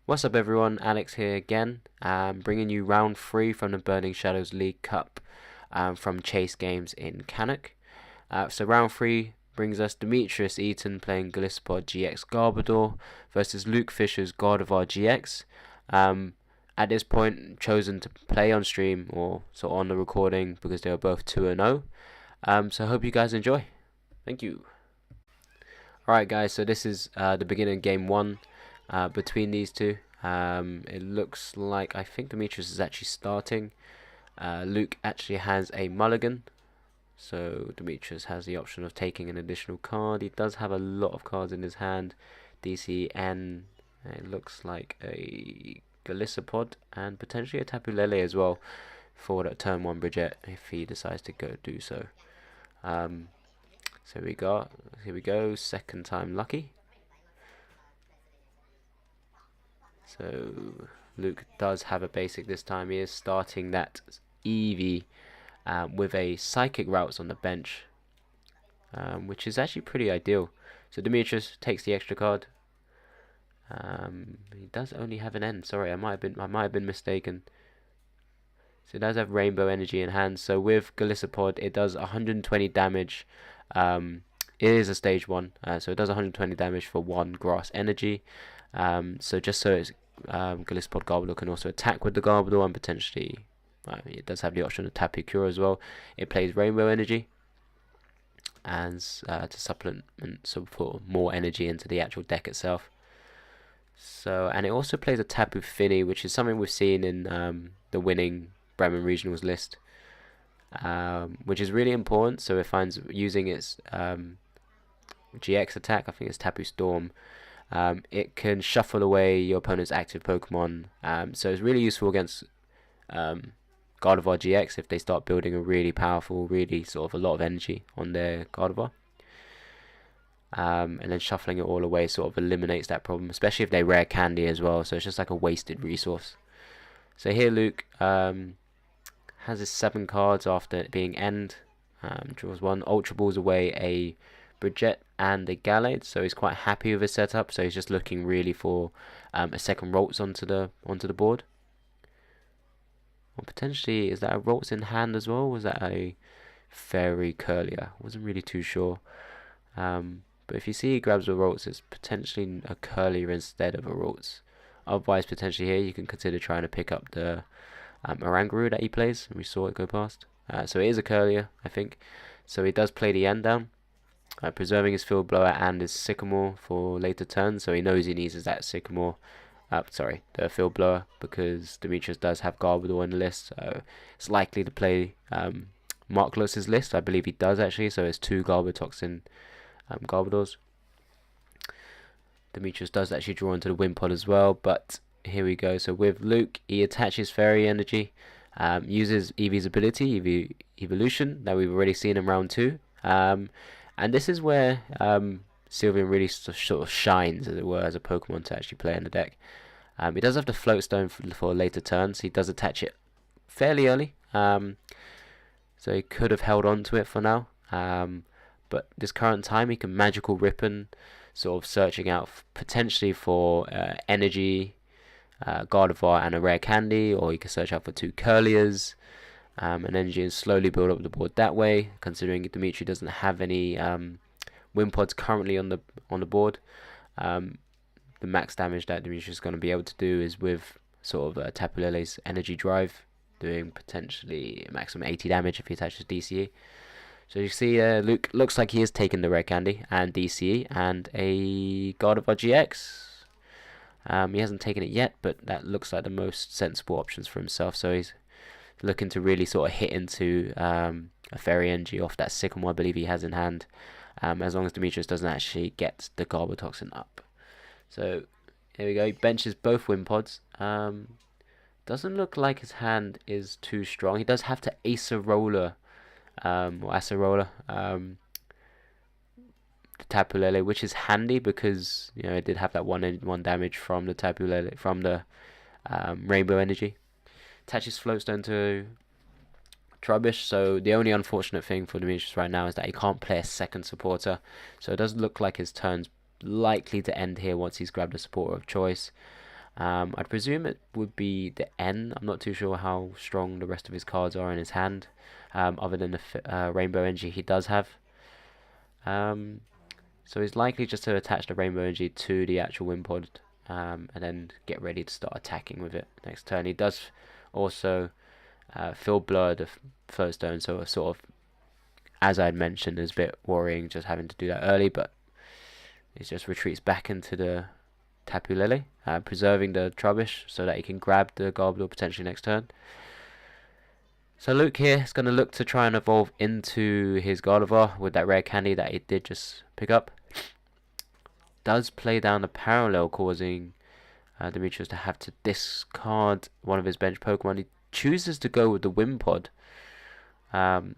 What's up everyone, Alex here again, bringing you round 3 from the Burning Shadows League Cup from Chase Games in Cannock. So round 3 brings us Demetris Eaton playing Golisopod Garbodor versus Luke Fisher's Gardevoir GX. At this point, chosen to play on stream or sort of on the recording because they were both 2-0. So I hope you guys enjoy. Thank you. Alright guys, so this is the beginning of game 1. Between these two, it looks like I think Demetris is actually starting. Luke actually has a mulligan, so Demetris has the option of taking an additional card. He does have a lot of cards in his hand. DCN, it looks like a Golisopod and potentially a Tapu Lele as well for that turn 1 Bridget if he decides to go do so. So here we go, second time lucky. So Luke does have a basic this time. He is starting that Eevee with a Psychic Routes on the bench, which is actually pretty ideal. So Demetris takes the extra card. He does only have an N. Sorry, I might have been mistaken. So it does have Rainbow Energy in hand. So with Golisopod, it does 120 damage. It is a stage 1, so it does 120 damage for 1 Grass Energy. So just so it's Golispod Garbodor can also attack with the Garbodor and potentially it does have the option of Tapu Cure as well. It plays Rainbow Energy and to supplement for more energy into the actual deck itself. So and it also plays a Tapu Fini, which is something we've seen in the winning Bremen Regionals list, which is really important. So it finds using its GX attack, I think it's Tapu Storm. It can shuffle away your opponent's active Pokemon, so it's really useful against Gardevoir GX if they start building a really powerful, really sort of a lot of energy on their Gardevoir. And then shuffling it all away sort of eliminates that problem, especially if they rare candy as well, so it's just like a wasted resource. So here Luke has his 7 cards after it being end, draws 1, Ultra Balls away a Bridget and a Gallade, so he's quite happy with his setup. So he's just looking really for a second Ralts onto the board. Or potentially, is that a Ralts in hand as well? Was that a Fairy Curlier? Wasn't really too sure. But if you see he grabs a Ralts, it's potentially a Curlier instead of a Ralts. Otherwise, potentially here you can consider trying to pick up the Oranguru that he plays. We saw it go past. So it is a Curlier, I think. So he does play the end down. Preserving his Field Blower and his Sycamore for later turns, so he knows he needs that Sycamore, the Field Blower, because Demetris does have Garbodor in the list, so it's likely to play Markless's list. I believe he does actually, so it's 2 Garbotoxin Garbodors. Demetris does actually draw into the Wimpod as well, but here we go. So with Luke, he attaches Fairy Energy, uses Eevee's ability, Evolution, that we've already seen in round 2. And this is where Sylveon really sort of shines, as it were, as a Pokemon to actually play in the deck. He does have the Float Stone for later turns. He does attach it fairly early, so he could have held on to it for now. But this current time, he can Magical Rippon, sort of searching out potentially for Energy, Gardevoir, and a rare candy, or he can search out for 2 Curliers. And energy and slowly build up the board that way, considering Demetri doesn't have any Wimpods currently on the board. The max damage that Demetri is going to be able to do is with sort of Tapu Lele's Energy Drive, doing potentially a maximum 80 damage if he attaches DCE. So you see Luke looks like he has taken the rare candy and DCE and a Gardevoir GX. He hasn't taken it yet, but that looks like the most sensible options for himself, so he's looking to really sort of hit into a Fairy Energy off that Sycamore I believe he has in hand, as long as Demetris doesn't actually get the Garbotoxin up. So here we go, he benches both Wimpods. Doesn't look like his hand is too strong. He does have to Acerola, the Tapu Lele, which is handy because it did have that one damage from the Tapu Lele, from the Rainbow Energy. Attaches Floatstone to Trubbish, so the only unfortunate thing for Demetris right now is that he can't play a second supporter, so it does look like his turn's likely to end here once he's grabbed a supporter of choice. I'd presume it would be the N. I'm not too sure how strong the rest of his cards are in his hand, other than the Rainbow Energy he does have. So he's likely just to attach the Rainbow Energy to the actual Wimpod, and then get ready to start attacking with it next turn. He does also Fill Blur the Float Stone, so sort of, as I'd mentioned, is a bit worrying just having to do that early, but he just retreats back into the Tapu Lele, preserving the Trubbish so that he can grab the Garbodor potentially next turn. So Luke here is going to look to try and evolve into his Gardevoir with that rare candy that he did just pick up. Does play down the Parallel, causing Demetris to have to discard one of his bench Pokemon. He chooses to go with the Wimpod,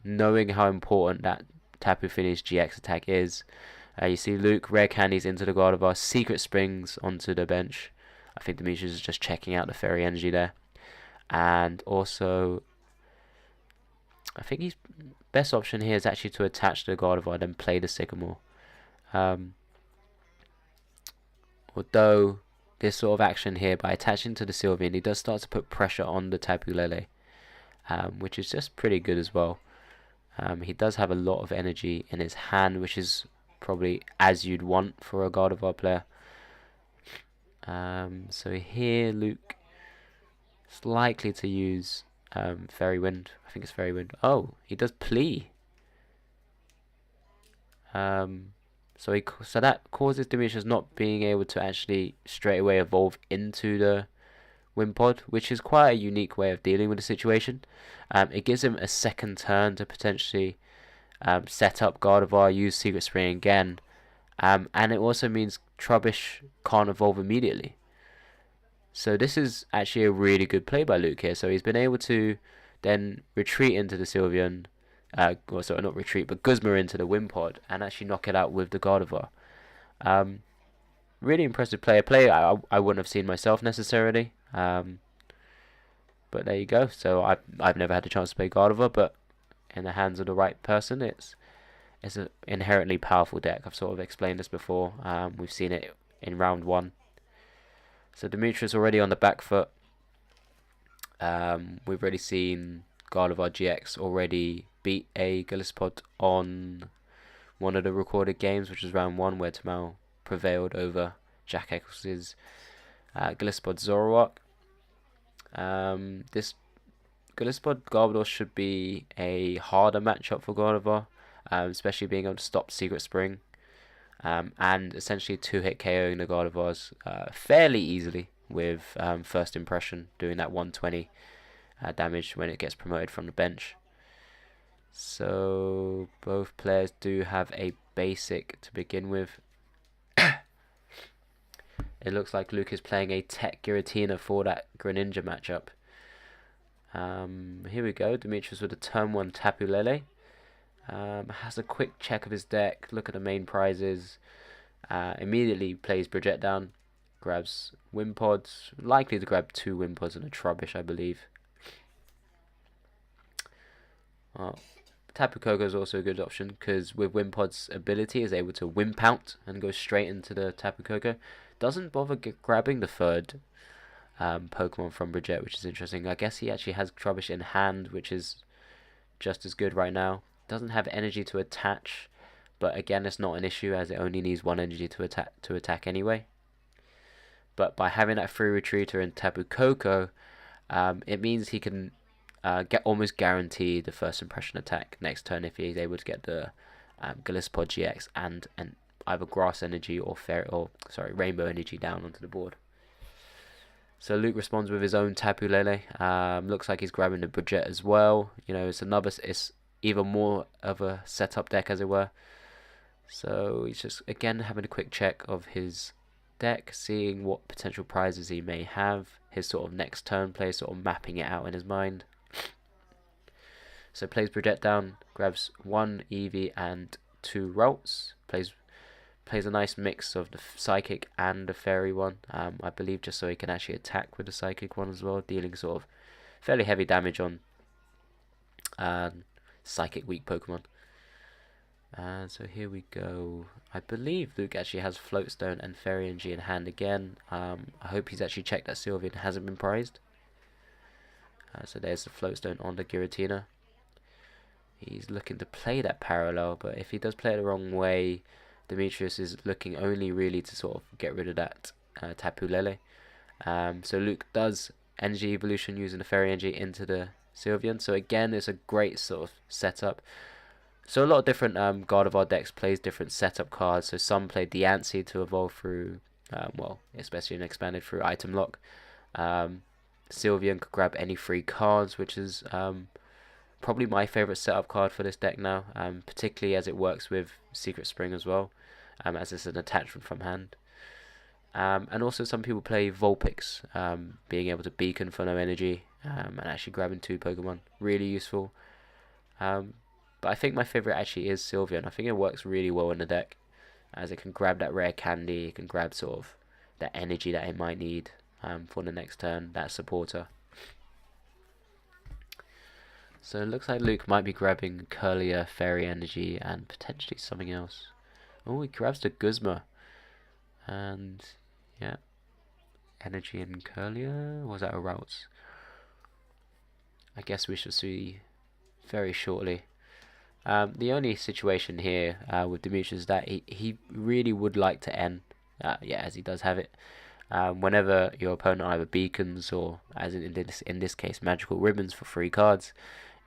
knowing how important that Tapu Finish GX attack is. You see Luke rare candies into the Gardevoir, Secret Springs onto the bench. I think Demetris is just checking out the Fairy Energy there. And also, I think his best option here is actually to attach the Gardevoir, then play the Sycamore. Although this sort of action here, by attaching to the Sylveon, he does start to put pressure on the Tapu Lele, which is just pretty good as well. He does have a lot of energy in his hand, which is probably as you'd want for a Gardevoir player. So here Luke is likely to use Fairy Wind. I think it's Fairy Wind. Oh, he does Plea. So that causes Demetris not being able to actually straight away evolve into the Wimpod, which is quite a unique way of dealing with the situation. It gives him a second turn to potentially set up Gardevoir, use Secret Spring again, and it also means Trubbish can't evolve immediately. So this is actually a really good play by Luke here. So he's been able to then retreat into the Sylveon, sorry, not retreat, but Guzma into the Wimpod, and actually knock it out with the Gardevoir. Really impressive play. A play I wouldn't have seen myself necessarily. But there you go. So I've never had the chance to play Gardevoir, but in the hands of the right person, it's an inherently powerful deck. I've sort of explained this before. We've seen it in round 1. So Demetris already on the back foot. We've already seen Gardevoir GX already beat a Golispod on one of the recorded games, which was round 1, where Tamao prevailed over Jack Eccles' Golispod Zoroark. This Golispod Garbodor should be a harder matchup for Gardevoir, especially being able to stop Secret Spring, and essentially 2-hit KOing the Gardevoirs fairly easily with First Impression, doing that 120 damage when it gets promoted from the bench. So both players do have a basic to begin with. It looks like Luke is playing a Tech Giratina for that Greninja matchup. Here we go. Demetris with a turn 1 Tapu Lele. Has a quick check of his deck. Look at the main prizes. Immediately plays Bridget down. Grabs Wimpods. Likely to grab 2 Wimpods and a Trubbish, I believe. Tapu Koko is also a good option, because with Wimpod's ability is able to Wimp out and go straight into the Tapu Koko. Doesn't bother grabbing the third Pokemon from Bridget, which is interesting. I guess he actually has Trubbish in hand, which is just as good right now. Doesn't have energy to attach, but again, it's not an issue as it only needs 1 energy to attack anyway. But by having that free retreater in Tapu Koko, it means he can get almost guarantee the First Impression attack next turn if he's able to get the Golispod GX and either Grass Energy or Rainbow Energy down onto the board. So Luke responds with his own Tapu Lele. Looks like he's grabbing the Bridget as well. You know, it's even more of a setup deck, as it were. So he's just again having a quick check of his deck, seeing what potential prizes he may have. His sort of next turn play, sort of mapping it out in his mind. So plays Bridget down, grabs 1 Eevee and 2 Rolts. Plays a nice mix of the Psychic and the Fairy one, I believe, just so he can actually attack with the Psychic one as well, dealing sort of fairly heavy damage on Psychic weak Pokemon. And so here we go. I believe Luke actually has Float Stone and Fairy Energy in hand again. I hope he's actually checked that Sylveon hasn't been prized. So there's the Float Stone on the Giratina. He's looking to play that parallel, but if he does play it the wrong way, Demetris is looking only really to sort of get rid of that Tapu Lele. So Luke does Energy Evolution using the Fairy Energy into the Sylveon. So again, it's a great sort of setup. So a lot of different Gardevoir decks plays different setup cards. So some played the Diancie to evolve through, well, especially in expanded through item lock. Sylveon could grab any free cards, which is probably my favourite setup card for this deck now, particularly as it works with Secret Spring as well, as it's an attachment from hand. And also some people play Vulpix, being able to beacon for no energy, and actually grabbing 2 Pokemon, really useful. But I think my favourite actually is Sylveon. I think it works really well in the deck, as it can grab that rare candy, it can grab sort of that energy that it might need for the next turn, that supporter. So it looks like Luke might be grabbing Curlier, Fairy Energy, and potentially something else. Oh, he grabs the Guzma. And, yeah. Energy and Curlier? Was that a Routes? I guess we shall see very shortly. The only situation here with Demetris is that he really would like to end, yeah, as he does have it. Whenever your opponent either beacons or, as in this case, magical ribbons for free cards,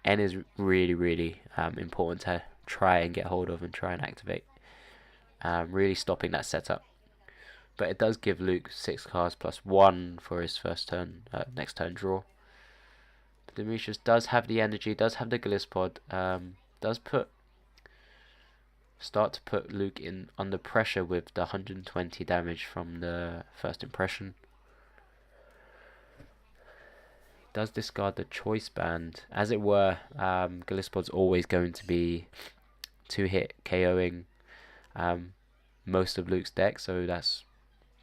N is really important to try and get hold of and try and activate. Really stopping that setup. But it does give Luke 6 cards plus 1 for his first turn, next turn draw. Demetris does have the energy, does have the Golispod, does start to put Luke in under pressure with the 120 damage from the first impression. Does discard the choice band. As it were, Golispod's always going to be 2-hit KOing most of Luke's deck, so that's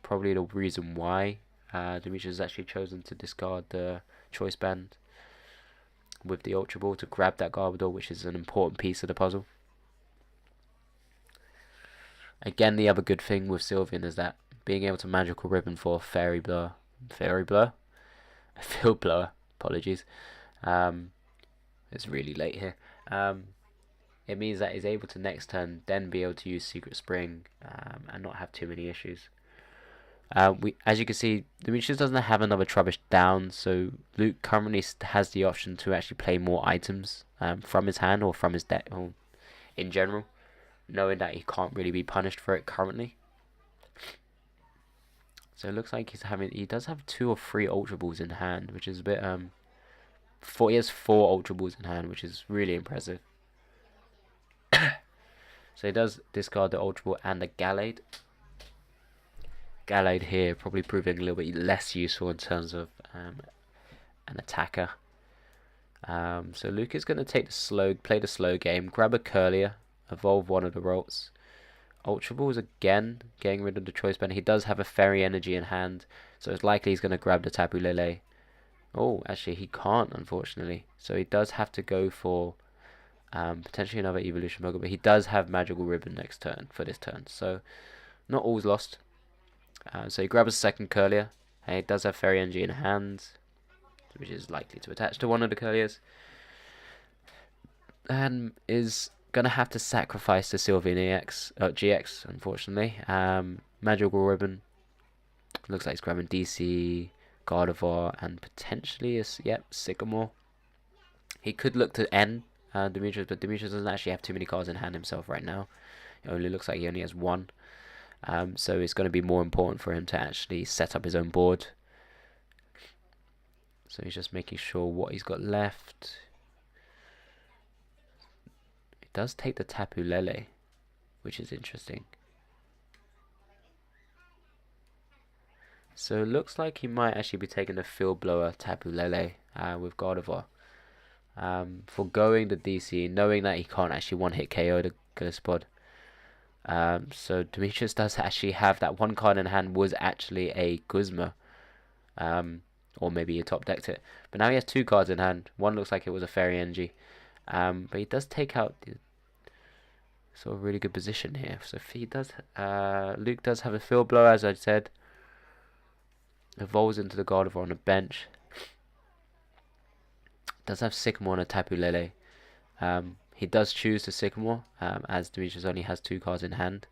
probably the reason why Demetris has actually chosen to discard the choice band with the Ultra Ball to grab that Garbodor, which is an important piece of the puzzle. Again, the other good thing with Sylveon is that being able to Magical Ribbon for Field Blower, apologies, it's really late here, it means that he's able to next turn then be able to use Secret Spring and not have too many issues. As you can see, Demetris doesn't have another Trubbish down, so Luke currently has the option to actually play more items from his hand or from his deck, or in general, knowing that he can't really be punished for it currently. So it looks like he does have 2 or 3 Ultra Balls in hand, which is a bit he has 4 Ultra Balls in hand, which is really impressive. So he does discard the Ultra Ball and the Gallade. Gallade here probably proving a little bit less useful in terms of an attacker. So Luke is going to play the slow game, grab a Curlier, evolve one of the Rolts. Ultra Balls again, getting rid of the choice band. He does have a Fairy Energy in hand, so it's likely he's going to grab the Tapu Lele. Oh, actually he can't, unfortunately. So he does have to go for potentially another Evolution Pokemon, but he does have Magical Ribbon next turn for this turn, so not all's lost. So he grabs a second Curlier, and he does have Fairy Energy in hand, which is likely to attach to one of the Curliers, and is going to have to sacrifice the Sylveon GX, unfortunately. Magical Ribbon, looks like he's grabbing DC, Gardevoir, and potentially Sycamore. He could look to N Demetris, but Demetris doesn't actually have too many cards in hand himself right now. It only looks like he only has 1. So it's going to be more important for him to actually set up his own board. So he's just making sure what he's got left. It does take the Tapu Lele, which is interesting. So it looks like he might actually be taking the Field Blower Tapu Lele with Gardevoir. Foregoing the DC, knowing that he can't actually one-hit KO the Golispod. So Demetris does actually have that 1 card in hand, was actually a Guzma. Or maybe he top decked it. But now he has 2 cards in hand. One looks like it was a Fairy Energy. But he does take out sort of really good position here. So he does, Luke does have a field blow, as I said. Evolves into the Gardevoir on the bench. Does have Sycamore and a Tapu Lele. He does choose the Sycamore, as Demetris only has 2 cards in hand.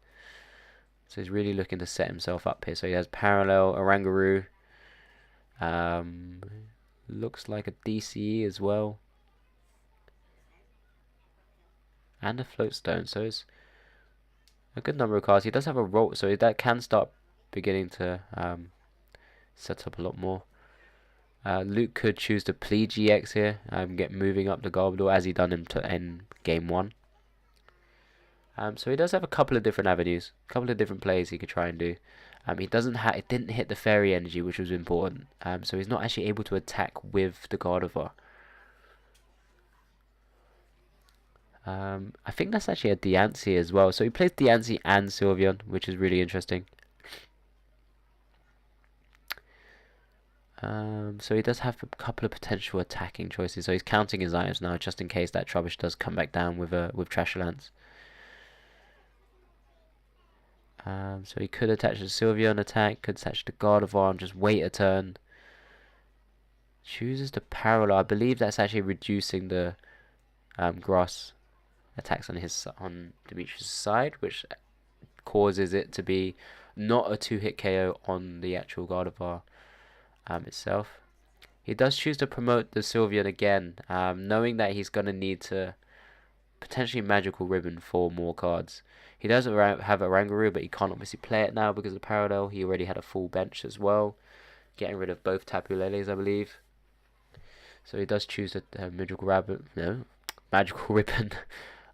So he's really looking to set himself up here. So he has Parallel, Oranguru. Looks like a DCE as well. And a Floatstone. So it's a good number of cards. He does have a roll, so that can start beginning to set up a lot more. Luke could choose to play GX here, get moving up the Garbodor as he done in game 1. So he does have a couple of different avenues, a couple of different plays he could try and do. It didn't hit the Fairy Energy, which was important. So he's not actually able to attack with the Gardevoir. I think that's actually a Diancie as well. So he plays Diancie and Sylveon, which is really interesting. So he does have a couple of potential attacking choices. So he's counting his items now, just in case that Trubbish does come back down with Trashlands. So he could attach the Sylveon attack, could attach the Gardevoir and just wait a turn. Chooses the Parallel. I believe that's actually reducing the grass attacks on Demetris' side, which causes it to be not a 2-hit KO on the actual Gardevoir itself. He does choose to promote the Sylveon again, knowing that he's going to need to potentially Magical Ribbon for more cards. He does have Oranguru, but he can't obviously play it now because of the Parallel. He already had a full bench as well, getting rid of both Tapu Leles, I believe. So he does choose the Magical Ribbon.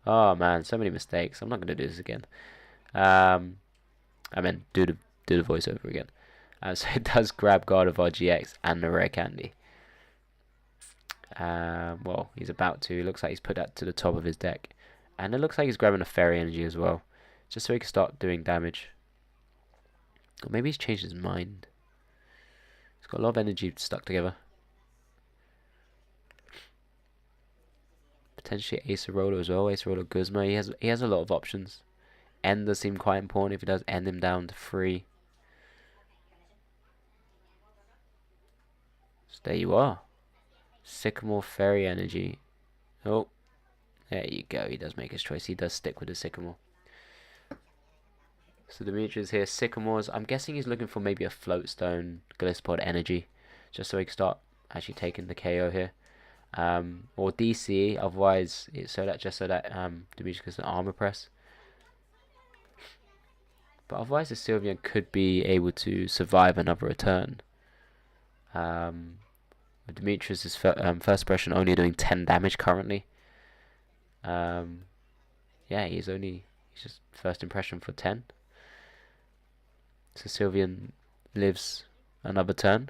Oh man, so many mistakes. I'm not going to do this again. I meant do the voiceover again. So it does grab Gardevoir GX and the Rare Candy. Well, he's about to. It looks like he's put that to the top of his deck. And it looks like he's grabbing a Fairy Energy as well, just so he can start doing damage. Or maybe he's changed his mind. He's got a lot of energy stuck together. Potentially Acerola as well. Acerola Guzma. He has a lot of options. End does seem quite important if he does end him down to 3. So there you are. Sycamore Fairy Energy. Oh, there you go. He does make his choice. He does stick with the Sycamore. So Demetris here. Sycamores. I'm guessing he's looking for maybe a Floatstone, Golispod Energy, just so he can start actually taking the KO here. Or DC. Otherwise, just so that Demetris gets an Armor Press. But otherwise, the Sylveon could be able to survive another return. Demetris' first impression only doing 10 damage currently. Yeah, he's just first impression for 10. So Sylveon lives another turn.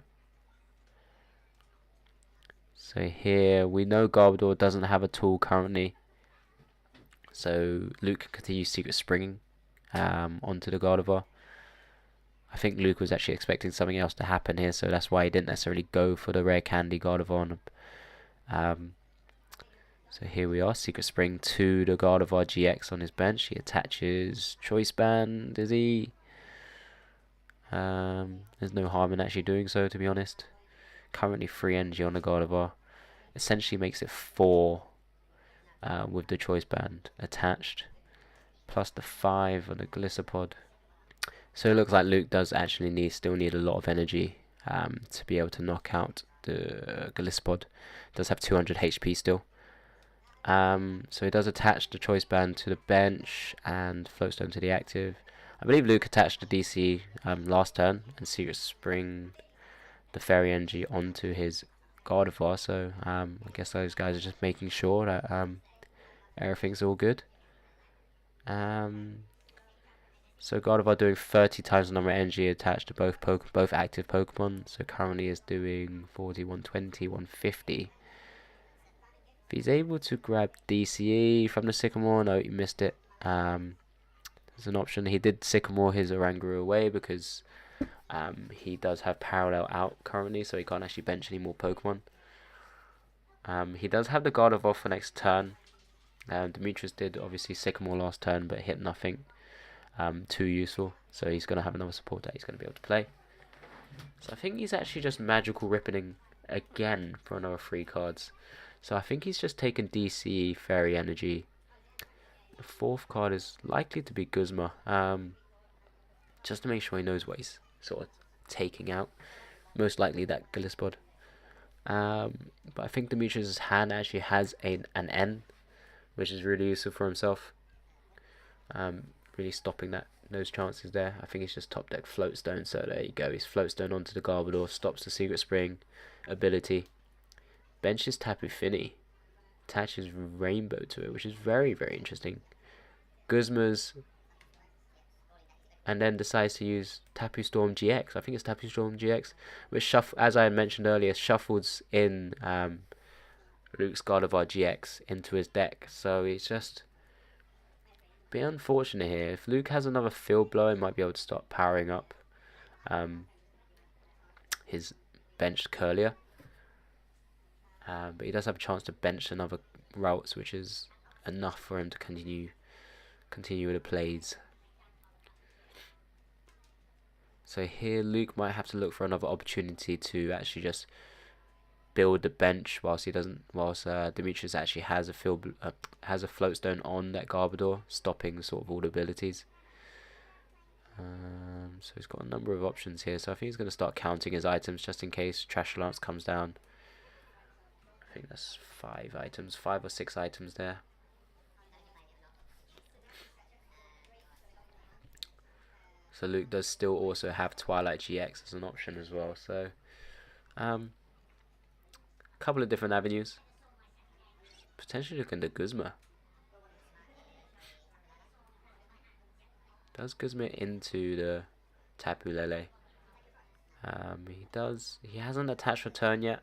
So here we know Garbodor doesn't have a tool currently. So Luke continues Secret Springing onto the Gardevoir. I think Luke was actually expecting something else to happen here, so that's why he didn't necessarily go for the Rare Candy Gardevoir. So here we are, Secret Spring to the Gardevoir GX on his bench. He attaches Choice Band, is he? There's no harm in actually doing so, to be honest. Currently 3 energy on the Gardevoir. Essentially makes it 4 with the Choice Band attached. Plus the 5 on the Golisopod. So it looks like Luke does actually still need a lot of energy to be able to knock out the Golispod. Does have 200 HP still. So he does attach the Choice Band to the bench and Floatstone to the active. I believe Luke attached the DC last turn and Secret Spring the Fairy Energy onto his Gardevoir. So I guess those guys are just making sure that everything's all good. So Gardevoir doing 30 times the number of energy attached to both active Pokemon. So currently is doing 40, 120, 150. If he's able to grab DCE from the Sycamore, no, he missed it. There's an option. He did Sycamore his Oranguru away because he does have Parallel out currently, so he can't actually bench any more Pokemon. He does have the Gardevoir for next turn. Demetris did obviously Sycamore last turn, but hit nothing too useful. So he's going to have another support that he's going to be able to play. So I think he's actually just Magical Ripening again for another 3 cards. So I think he's just taken DCE, Fairy Energy. The 4th card is likely to be Guzma. Just to make sure he knows what he's sort of taking out. Most likely that Golispod. But I think Demetris' hand actually has an N, which is really useful for himself. Really stopping those chances there. I think it's just top deck Floatstone, so there you go. He's Floatstone onto the Garbodor, stops the Secret Spring ability. Benches Tapu Fini, attaches Rainbow to it, which is very, very interesting. Guzma's, and then decides to use Tapu Storm GX. I think it's Tapu Storm GX, which, as I mentioned earlier, shuffles in Luke's Gardevoir GX into his deck. So it's just a bit unfortunate here. If Luke has another Field Blow, he might be able to start powering up his benched Curlier. But he does have a chance to bench another Routes, which is enough for him to continue with the plays. So here Luke might have to look for another opportunity to actually just build the bench whilst Demetris actually has a Floatstone on that Garbodor, stopping sort of all the abilities. So he's got a number of options here. So I think he's going to start counting his items just in case Trash Lance comes down. I think that's 5 or 6 items there. So Luke does still also have Twilight GX as an option as well. So a couple of different avenues. Potentially looking at Guzma. Does Guzma into the Tapu Lele? He hasn't attached Return yet.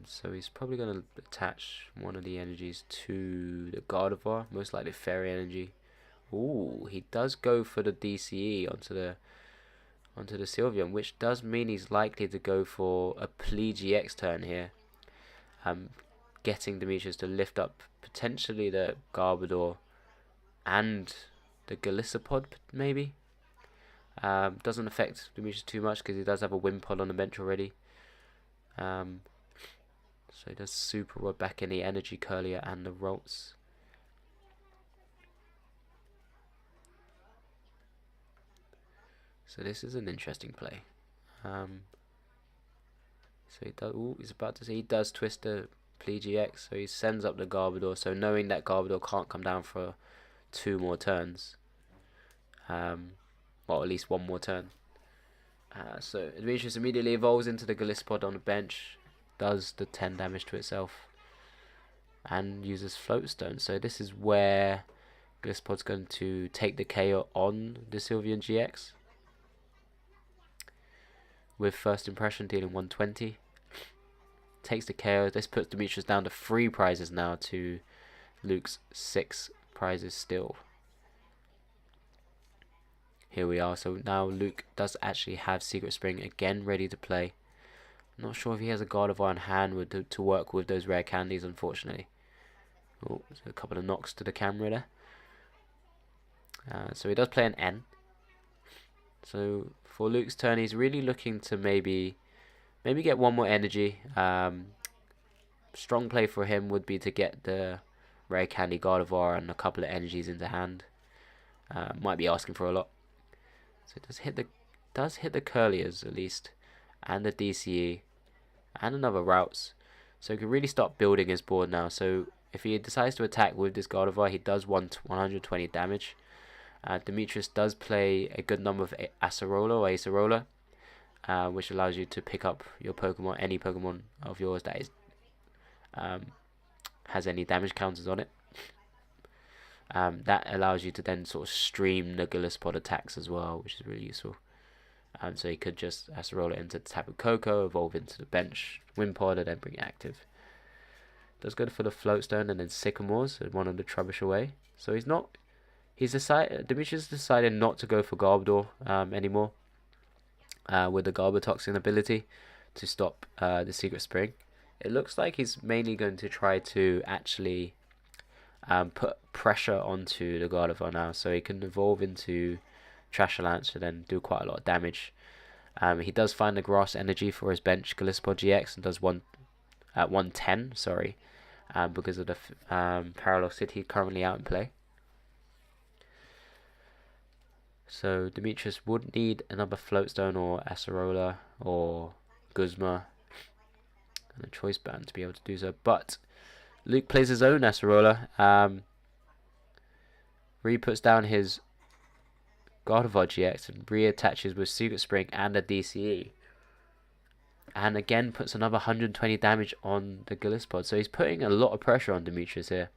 So he's probably going to attach one of the energies to the Gardevoir, most likely Fairy Energy. Ooh, he does go for the DCE onto the Sylveon, which does mean he's likely to go for a Plee GX turn here. Getting Demetris to lift up potentially the Garbodor and the Golisopod, maybe. Doesn't affect Demetris too much because he does have a Wimpod on the bench already. So he does Super Rod back in the Energy Curlier and the Rolts. So this is an interesting play. So he does. Ooh, he's about to say he does twist the Plee GX, so he sends up the Garbodor. So knowing that Garbodor can't come down for 2 more turns, well, at least 1 more turn. So Demetris immediately evolves into the Golispod on the bench, does the 10 damage to itself, and uses Floatstone. So this is where Golispod's going to take the KO on the Sylveon GX. With First Impression dealing 120. Takes the KO. This puts Demetris down to 3 prizes now to Luke's 6 prizes still. Here we are. So now Luke does actually have Secret Spring again ready to play. I'm not sure if he has a Gardevoir in hand to work with those rare candies, unfortunately. Oh, so a couple of knocks to the camera there. So he does play an N. So for Luke's turn, he's really looking to maybe get 1 more energy. Strong play for him would be to get the rare candy Gardevoir and a couple of energies into hand. Might be asking for a lot. So it does hit the Curliers at least, and the DCE, and another Routes. So he can really start building his board now. So if he decides to attack with this Gardevoir, he does 120 damage. Demetris does play a good number of Acerola or Acerola, which allows you to pick up your Pokemon, any Pokemon of yours that is has any damage counters on it. That allows you to then sort of stream the Golispod attacks as well, which is really useful. So he could just Acerola into the Tapu Koko, evolve into the bench, Wimpod, and then bring it active. Does good for the Floatstone and then Sycamores, so one of the Trubbish away. So Demetris decided not to go for Garbodor anymore with the Garbotoxin ability to stop the Secret Spring. It looks like he's mainly going to try to actually put pressure onto the Gardevoir now, so he can evolve into Trashalance and then do quite a lot of damage. He does find the grass energy for his bench Golispod GX and does 110, sorry, because of the Parallel City currently out in play. So Demetris would need another Floatstone or Acerola or Guzma and a Choice Band to be able to do so. But Luke plays his own Acerola. Puts down his Gardevoir GX and reattaches with Secret Spring and a DCE. And again puts another 120 damage on the Golispod. So he's putting a lot of pressure on Demetris here.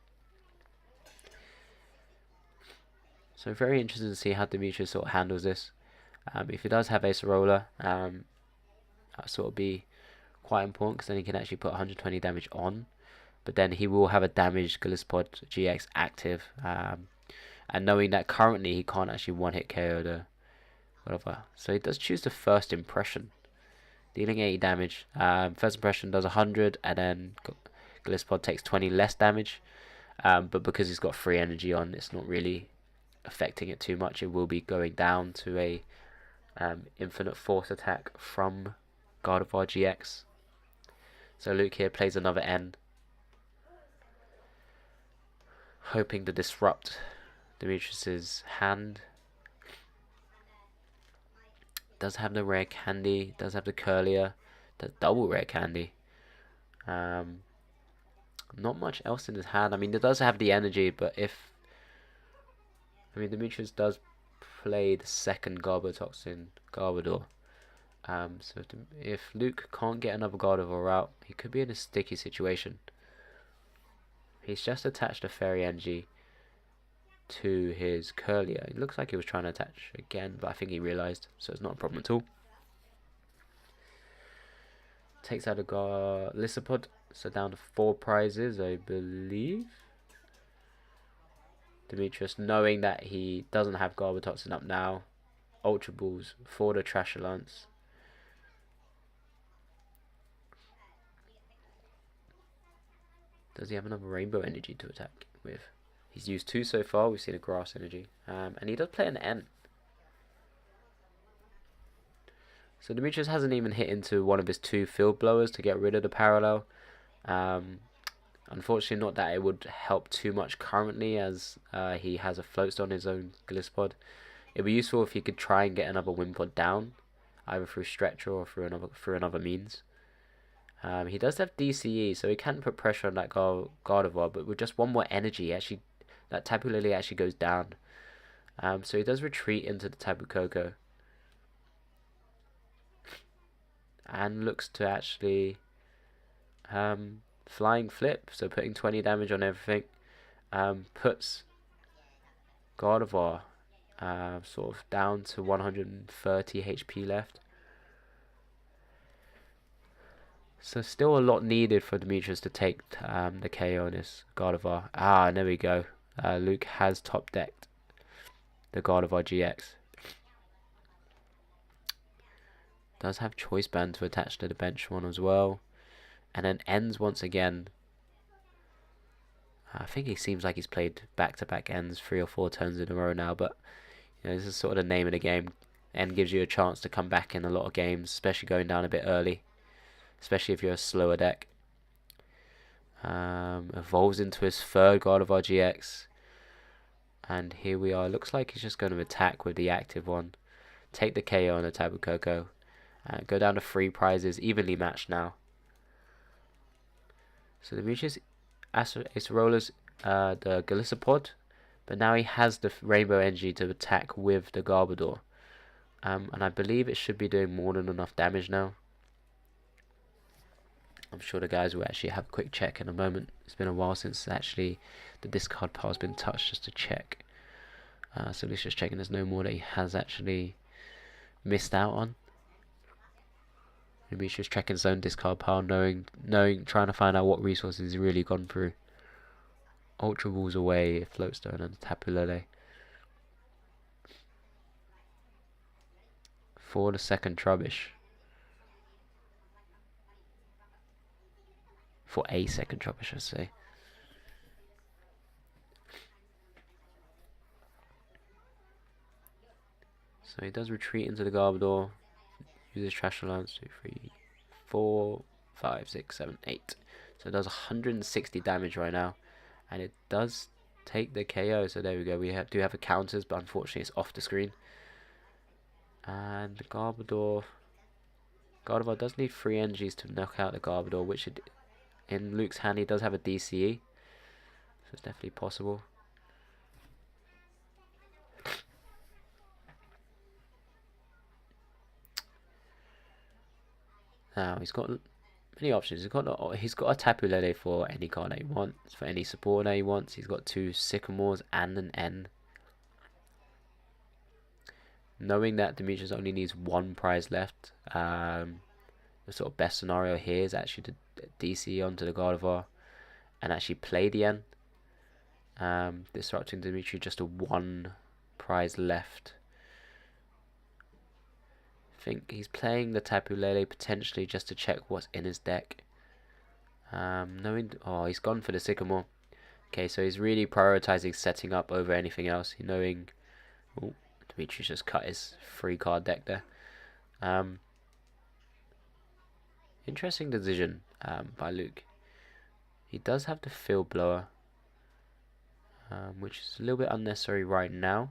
So very interested to see how Demetris sort of handles this. If he does have Acerola, that sort of be quite important because then he can actually put 120 damage on. But then he will have a damaged Golispod GX active. And knowing that currently he can't actually one-hit KO the whatever. So he does choose the first impression, dealing 80 damage. First impression does 100 and then Golispod takes 20 less damage. But because he's got free energy on, it's not really affecting it too much. It will be going down to a infinite force attack from Gardevoir GX. So Luke here plays another N, hoping to disrupt Demetris's hand. Does have the rare candy, does have the Curlier, does double rare candy. Not much else in his hand. I mean, it does have the energy, but Demetris does play the second Garbotoxin Garbodor. So if Luke can't get another Gardevoir out, he could be in a sticky situation. He's just attached a Fairy Energy to his Curlier. It looks like he was trying to attach again, but I think he realised, so it's not a problem at all. Takes out a Golisopod, so down to 4 prizes, I believe. Demetris, knowing that he doesn't have Garbotoxin up now, Ultra Balls for the Trashalance. Does he have another Rainbow Energy to attack with? He's used 2 so far. We've seen a Grass Energy. And he does play an N. So Demetris hasn't even hit into one of his 2 Field Blowers to get rid of the Parallel. Unfortunately, not that it would help too much currently, as he has a Floatstone on his own Golispod. It'd be useful if he could try and get another Wimpod down, either through Stretcher or through another means. He does have DCE, so he can put pressure on that Gardevoir, but with just 1 more energy, actually, that Tapu Lele actually goes down. So he does retreat into the Tapu Koko. And looks to actually Flying Flip, so putting 20 damage on everything. Puts Gardevoir sort of down to 130 HP left. So still a lot needed for Demetris to take the KO on this Gardevoir. And there we go. Luke has top decked the Gardevoir GX. Does have Choice Band to attach to the bench one as well. And then ends once again. I think he seems like he's played back-to-back ends 3 or 4 turns in a row now. But this is sort of the name of the game. End gives you a chance to come back in a lot of games, especially going down a bit early. Especially if you're a slower deck. Evolves into his 3rd Gardevoir GX. And here we are. Looks like he's just going to attack with the active one. Take the KO on the Tapu Koko. Go down to 3 prizes. Evenly matched now. So Demetris Acerola's the Golisopod. But now he has the Rainbow Energy to attack with the Garbodor. And I believe it should be doing more than enough damage now. I'm sure the guys will actually have a quick check in a moment. It's been a while since actually the discard pile has been touched just to check. So let's just checking there's no more that he has actually missed out on. Maybe he's just checking his own discard pile, trying to find out what resources he's really gone through. Ultra Balls away, Floatstone and Tapu Lele. For the second Trubbish. For a second drop, I should say. So he does retreat into the Garbodor. Uses Trash Allowance. 2, 3, 4, 5, 6, 7, 8. So it does 160 damage right now. And it does take the KO. So there we go. We do have a counters, but unfortunately it's off the screen. And the Gardevoir does need 3 energies to knock out the Garbodor, which in Luke's hand he does have a DCE. So it's definitely possible. Now he's got many options. He's got a Tapu Lele for any card that he wants, for any support that he wants. He's got 2 Sycamores and an N. Knowing that Demetris only needs 1 prize left, the sort of best scenario here is actually to DC onto the Gardevoir and actually play the N. Disrupting Demetris just a 1 prize left. I think he's playing the Tapu Lele potentially just to check what's in his deck. He's gone for the Sycamore. Okay, so he's really prioritizing setting up over anything else. Knowing, Demetris just cut his 3 card deck there. Interesting decision by Luke. He does have the Field Blower, which is a little bit unnecessary right now.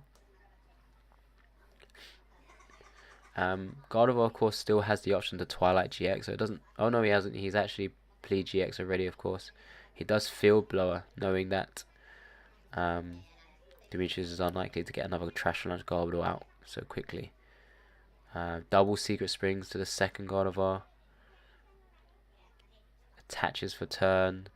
Gardevoir, of course, still has the option to Twilight GX, so it doesn't. Oh no, he hasn't. He's actually played GX already, of course. He does Field Blower, knowing that Demetris is unlikely to get another Trash Lunch Garbodor out so quickly. Double Secret Springs to the second Gardevoir. Attaches for turn,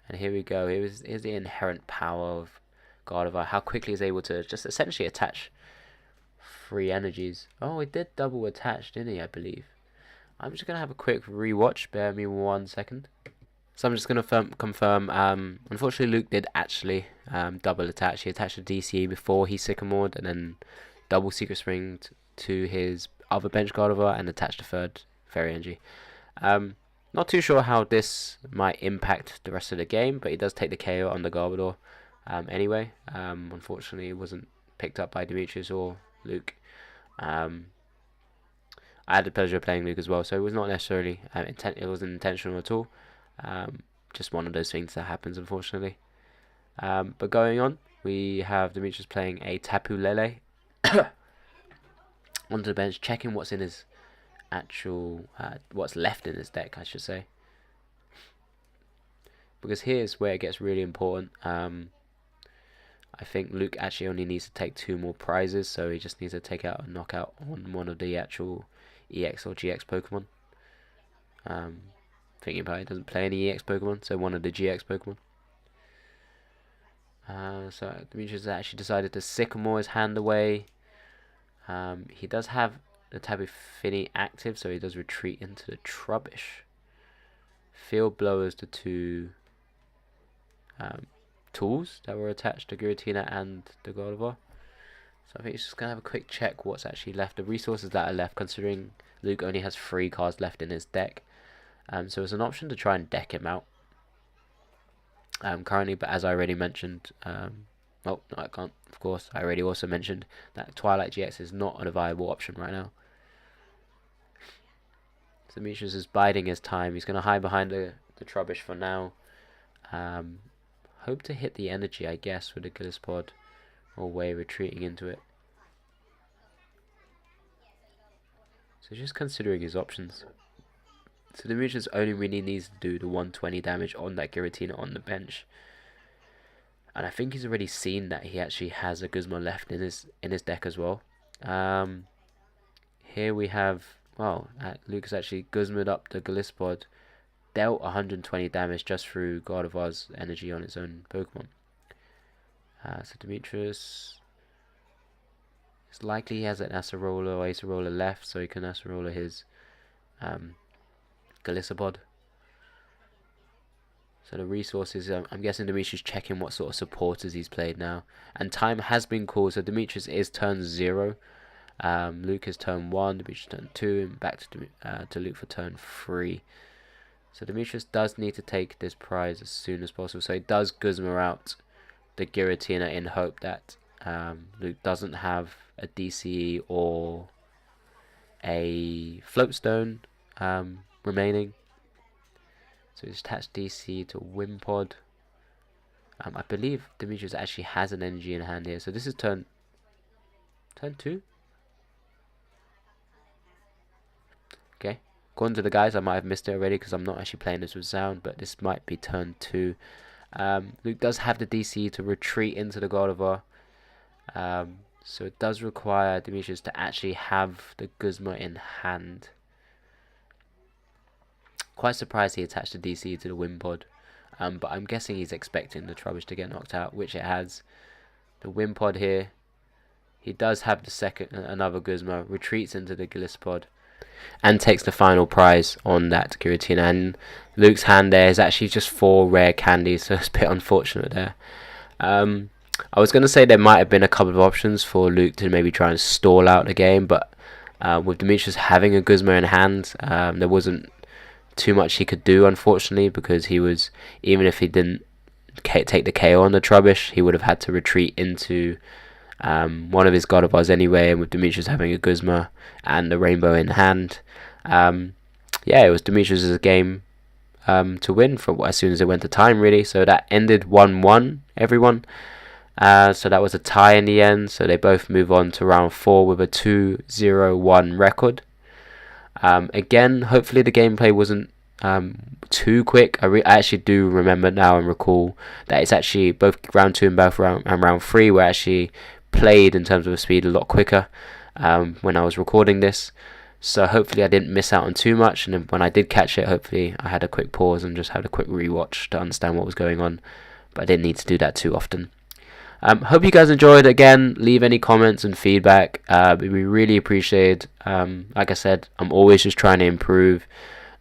and here we go. Here's the inherent power of Gardevoir. How quickly he's able to just essentially attach 3 energies. Oh, he did double attach, didn't he? I believe. I'm just gonna have a quick rewatch. Bear me 1 second. So I'm just gonna confirm. Unfortunately, Luke did actually double attach. He attached a DCE before he Sycamored, and then double Secret Spring to his other bench Gardevoir, and attached a 3rd Fairy Energy. Not too sure how this might impact the rest of the game, but he does take the KO on the Garbodor anyway. Unfortunately, it wasn't picked up by Demetris or Luke. I had the pleasure of playing Luke as well, so it was not necessarily it wasn't intentional at all. Just one of those things that happens, unfortunately. But going on, we have Demetris playing a Tapu Lele onto the bench, checking what's in his what's left in his deck, I should say, because here's where it gets really important. I think Luke actually only needs to take 2 more prizes, so he just needs to take out a knockout on one of the actual EX or GX Pokemon. Thinking about it, he doesn't play any EX Pokemon, so one of the GX Pokemon. So Demetris actually decided to Sycamore his hand away. He does have the Tapu Fini active, so he does retreat into the Trubbish. Field Blowers the 2 tools that were attached to Giratina and the Gardevoir. So I think he's just going to have a quick check what's actually left, the resources that are left, considering Luke only has 3 cards left in his deck. So it's an option to try and deck him out currently, but as I already mentioned, no, I can't, of course, I already also mentioned that Twilight GX is not a viable option right now. So Demetris is biding his time. He's going to hide behind the Trubbish for now. Hope to hit the energy, I guess, with the Golispod, or way retreating into it. So just considering his options. So Demetris only really needs to do the 120 damage on that Giratina on the bench. And I think he's already seen that he actually has a Guzma left in his deck as well. Here we have, Luke has actually Guzma'd up the Golispod, dealt 120 damage just through Gardevoir's energy on its own Pokemon. So Demetris, it's likely he has an Acerola or Acerola left, so he can Acerola his Golisopod. So the resources, I'm guessing Demetris is checking what sort of supporters he's played now. And time has been called, so Demetris is turn 0. Luke is turn 1, Demetris turn 2, and back to Luke for turn 3. So Demetris does need to take this prize as soon as possible. So he does Guzma out the Giratina in hope that Luke doesn't have a DCE or a Floatstone remaining. So he's attached DC to Wimpod. I believe Demetris actually has an energy in hand here. So this is turn 2. Okay. According to the guys, I might have missed it already because I'm not actually playing this with sound, but this might be turn 2. Luke does have the DC to retreat into the Gardevoir. So it does require Demetris to actually have the Guzma in hand. Quite surprised he attached the DC to the Wimpod. But I'm guessing he's expecting the Trubbish to get knocked out, which it has. The Wimpod here. He does have the second, another Guzma, retreats into the Golispod, and takes the final prize on that Giratina. And Luke's hand there is actually just 4 rare candies, so it's a bit unfortunate there. I was going to say there might have been a couple of options for Luke to maybe try and stall out the game, but with Demetris having a Guzma in hand, there wasn't too much he could do, unfortunately, because he was, even if he didn't take the KO on the Trubbish, he would have had to retreat into one of his Gardevoirs anyway, and with Demetris having a Guzma and the Rainbow in hand, yeah, it was Demetris' game to win for as soon as it went to time, really. So that ended 1-1, everyone. So that was a tie in the end, so they both move on to round 4 with a 2-0-1 record. Again, hopefully the gameplay wasn't too quick. I actually do remember now and recall that it's actually both round 2 and both round 3 were actually played in terms of speed a lot quicker when I was recording this. So hopefully I didn't miss out on too much, and when I did catch it, hopefully I had a quick pause and just had a quick rewatch to understand what was going on. But I didn't need to do that too often. Hope you guys enjoyed. Again, leave any comments and feedback. We really appreciate. Like I said, I'm always just trying to improve.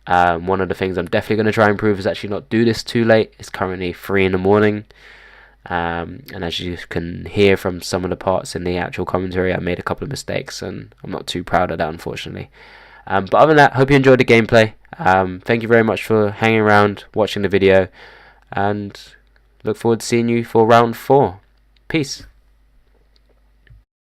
One of the things I'm definitely going to try and improve is actually not do this too late. It's currently 3 in the morning. And as you can hear from some of the parts in the actual commentary, I made a couple of mistakes, and I'm not too proud of that, unfortunately. But other than that, hope you enjoyed the gameplay. Thank you very much for hanging around, watching the video, and look forward to seeing you for round 4. Peace.